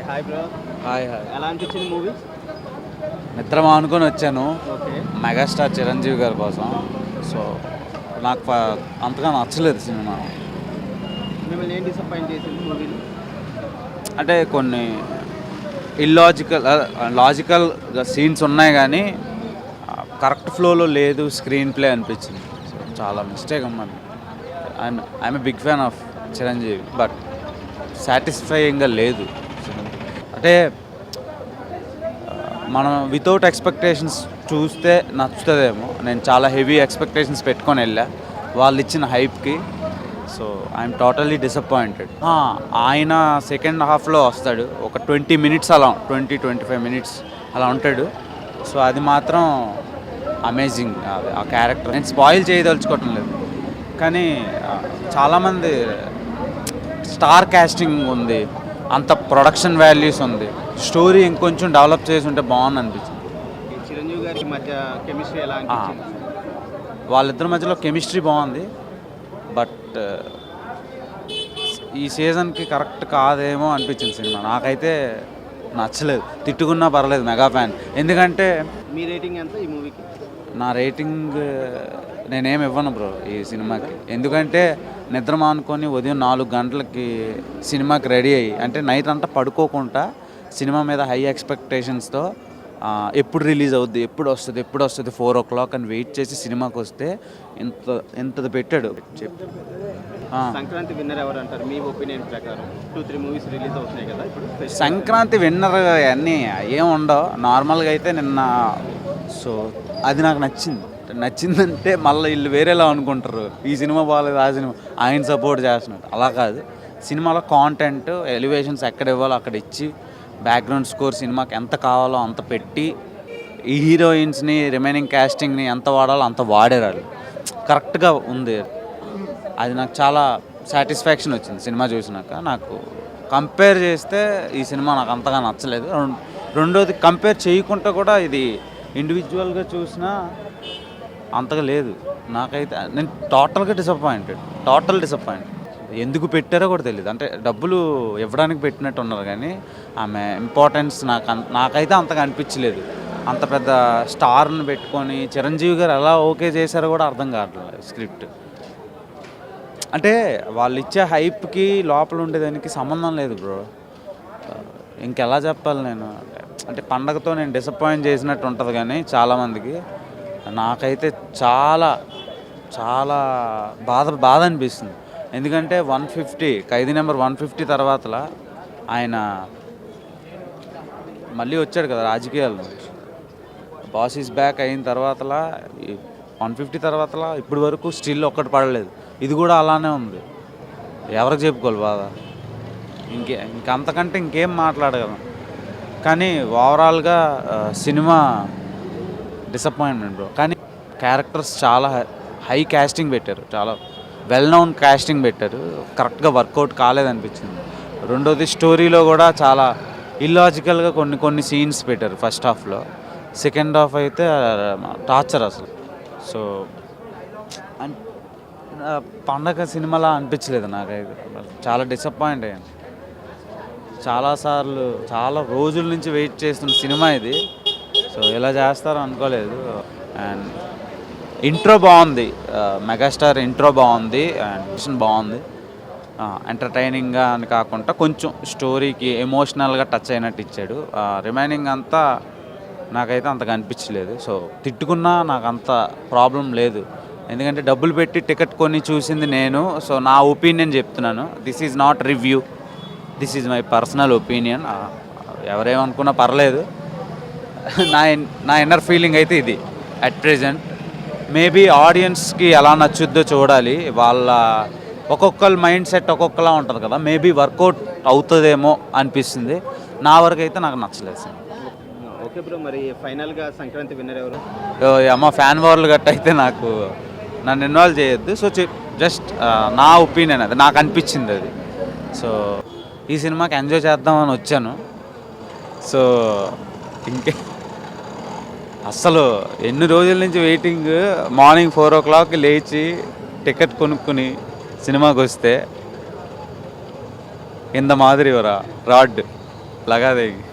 Hi bro. Hi hi. ఎలా అనిపించింది movie? మిత్రం అనుకొని వచ్చాను ఓకే. మెగాస్టార్ చిరంజీవి గారి కోసం. సో నాకు అంతగా నచ్చలేదు సినిమా. మిమ్మల్ని ఏం డిసప్పాయింట్ చేసింది మూవీలో? అంటే కొన్ని లాజికల్గా సీన్స్ ఉన్నాయి కానీ కరెక్ట్ ఫ్లోలో లేదు స్క్రీన్ ప్లే అనిపించింది. సో చాలా మిస్టేక్ అన్నమాట. I'm a big fan of Chiranjeevi, but సాటిస్ఫైయింగ్గా లేదు. అంటే మనం వితౌట్ ఎక్స్పెక్టేషన్స్ చూస్తే నచ్చుతుందేమో. నేను చాలా హెవీ ఎక్స్పెక్టేషన్స్ పెట్టుకొని వెళ్ళా వాళ్ళు ఇచ్చిన హైప్కి. So I'm totally disappointed. ఆయన సెకండ్ హాఫ్లో వస్తాడు, ఒక 20 మినిట్స్ అలా 20-25 మినిట్స్ అలా ఉంటాడు. సో అది మాత్రం అమేజింగ్. ఆ క్యారెక్టర్ నేను స్పాయిల్ చేయదలుచుకోవటం లేదు, కానీ చాలామంది స్టార్ కాస్టింగ్ ఉంది, అంత ప్రొడక్షన్ వాల్యూస్ ఉంది, స్టోరీ ఇంకొంచెం డెవలప్ చేసి ఉంటే బాగుంది అనిపించింది. ఈ చిరంజీవి గారికి మధ్య కెమిస్ట్రీ ఎలా అనిపించింది? వాళ్ళిద్దరి మధ్యలో కెమిస్ట్రీ బాగుంది, బట్ ఈ సీజన్కి కరెక్ట్ కాదేమో అనిపించింది సినిమా. నాకైతే నచ్చలేదు. తిట్టుకున్నా పర్లేదు, మెగా ఫ్యాన్. ఎందుకంటే మీ రేటింగ్ ఎంత ఈ మూవీకి? నా రేటింగ్ నేనేమి ఇవ్వను బ్రో ఈ సినిమాకి. ఎందుకంటే నిద్ర మానుకొని ఉదయం 4 గంటలకి సినిమాకి రెడీ అయ్యి, అంటే నైట్ అంతా పడుకోకుండా సినిమా మీద హై ఎక్స్పెక్టేషన్స్తో ఎప్పుడు రిలీజ్ అవుద్ది, ఎప్పుడు వస్తుంది 4 o'clock అని వెయిట్ చేసి సినిమాకి వస్తే ఇంతది పెట్టాడు. సంక్రాంతి విన్నర్ ఎవరు అంటారు మీ ఒపీనియన్ ప్రకారం? 2-3 మూవీస్ రిలీజ్ అవుతున్నాయి కదా ఇప్పుడు. సంక్రాంతి విన్నర్ అన్నీ ఏం ఉండవు, నార్మల్గా అయితే నిన్న. సో అది నాకు నచ్చిందంటే మళ్ళీ వీళ్ళు వేరేలా అనుకుంటారు, ఈ సినిమా బాగాలేదు ఆ సినిమా ఆయన సపోర్ట్ చేస్తున్నారు. అలా కాదు, సినిమాలో కాంటెంట్ ఎలివేషన్స్ ఎక్కడ ఇవ్వాలో అక్కడ ఇచ్చి, బ్యాక్గ్రౌండ్ స్కోర్ సినిమాకి ఎంత కావాలో అంత పెట్టి, ఈ హీరోయిన్స్ని రిమైనింగ్ క్యాస్టింగ్ని ఎంత వాడాలో అంత వాడేరాలి. కరెక్ట్గా ఉంది. అది నాకు చాలా సాటిస్ఫాక్షన్ వచ్చింది సినిమా చూసినాక. నాకు కంపేర్ చేస్తే ఈ సినిమా నాకు అంతగా నచ్చలేదు. రెండోది, కంపేర్ చేయకుండా కూడా ఇది ఇండివిజువల్గా చూసినా అంతగా లేదు. నాకైతే నేను టోటల్ డిసప్పాయింటెడ్. ఎందుకు పెట్టారో కూడా తెలియదు. అంటే డబ్బులు ఇవ్వడానికి పెట్టినట్టు ఉన్నారు, కానీ ఆమె ఇంపార్టెన్స్ నాకైతే అంతగా అనిపించలేదు. అంత పెద్ద స్టార్ని పెట్టుకొని చిరంజీవి గారు ఎలా ఓకే చేశారో కూడా అర్థం కావట్లేదు స్క్రిప్ట్. అంటే వాళ్ళు ఇచ్చే హైప్కి లోపల ఉండేదానికి సంబంధం లేదు బ్రో. ఇంకెలా చెప్పాలి నేను? అంటే పండగతో నేను డిసప్పాయింట్ చేసినట్టు ఉంటుంది, కానీ చాలామందికి నాకైతే చాలా చాలా బాధ అనిపిస్తుంది. ఎందుకంటే 150 ఖైదీ నెంబర్ 150 తర్వాత ఆయన మళ్ళీ వచ్చాడు కదా రాజకీయాల్లో. బాస్ ఈజ్ బ్యాక్ అయిన తర్వాత 150 తర్వాత ఇప్పటి వరకు స్టిల్ ఒక్కటి పడలేదు. ఇది కూడా అలానే ఉంది. ఎవరికి చెప్పుకోవాలి బాధ? ఇంకంతకంటే ఇంకేం మాట్లాడగలం. కానీ ఓవరాల్గా సినిమా డిసప్పాయింట్మెంట్ బ్రో. కానీ క్యారెక్టర్స్ చాలా హై కాస్టింగ్ పెట్టారు, చాలా వెల్ నోన్ కాస్టింగ్ పెట్టారు. కరెక్ట్గా వర్కౌట్ కాలేదనిపించింది. రెండోది, స్టోరీలో కూడా చాలా ఇల్లాజికల్గా కొన్ని సీన్స్ పెట్టారు ఫస్ట్ హాఫ్లో. సెకండ్ హాఫ్ అయితే టార్చర్ అసలు. సో పండగ సినిమాలా అనిపించలేదు నాకైతే. చాలా డిసప్పాయింట్ అయ్యాను. చాలాసార్లు చాలా రోజుల నుంచి వెయిట్ చేస్తున్న సినిమా ఇది. సో ఇలా చేస్తారో అనుకోలేదు. అండ్ ఇంట్రో బాగుంది, మెగాస్టార్ ఇంట్రో బాగుంది, అండ్ బాగుంది. ఎంటర్టైనింగ్గా అని కాకుండా కొంచెం స్టోరీకి ఎమోషనల్గా టచ్ అయినట్టు ఇచ్చాడు. రిమైనింగ్ అంతా నాకైతే అంతగా అనిపించలేదు. సో తిట్టుకున్నా నాకు అంత ప్రాబ్లం లేదు, ఎందుకంటే డబ్బులు పెట్టి టికెట్ కొని చూసింది నేను. సో నా ఒపీనియన్ చెప్తున్నాను. This is not review, this is my personal opinion. ఎవరేమనుకున్నా పర్లేదు. నా ఇన్నర్ ఫీలింగ్ అయితే ఇది అట్ ప్రెజెంట్. మేబీ ఆడియన్స్కి ఎలా నచ్చుద్దో చూడాలి. వాళ్ళ ఒక్కొక్కరి మైండ్ సెట్ ఒక్కొక్కలా ఉంటుంది కదా, మేబీ వర్కౌట్ అవుతుందేమో అనిపిస్తుంది. నా వరకు అయితే నాకు నచ్చలేదు. ఓకే బ్రో, మరి ఫైనల్గా సంక్రాంతి విన్నర్ ఎవరు? అమ్మ ఫ్యాన్ వార్లు గట్ట అయితే నన్ను ఇన్వాల్వ్ చేయొద్దు. సో జస్ట్ నా ఒపీనియన్, అది నాకు అనిపించింది అది. సో ఈ సినిమాకి ఎంజాయ్ చేద్దామని వచ్చాను. సో ఇంకే అస్సలు ఎన్ని రోజుల నుంచి వెయిటింగ్. మార్నింగ్ 4 o'clock లేచి టికెట్ కొనుక్కుని సినిమాకి వస్తే ఇంత మాదిరి రాడ్ లగాదేగి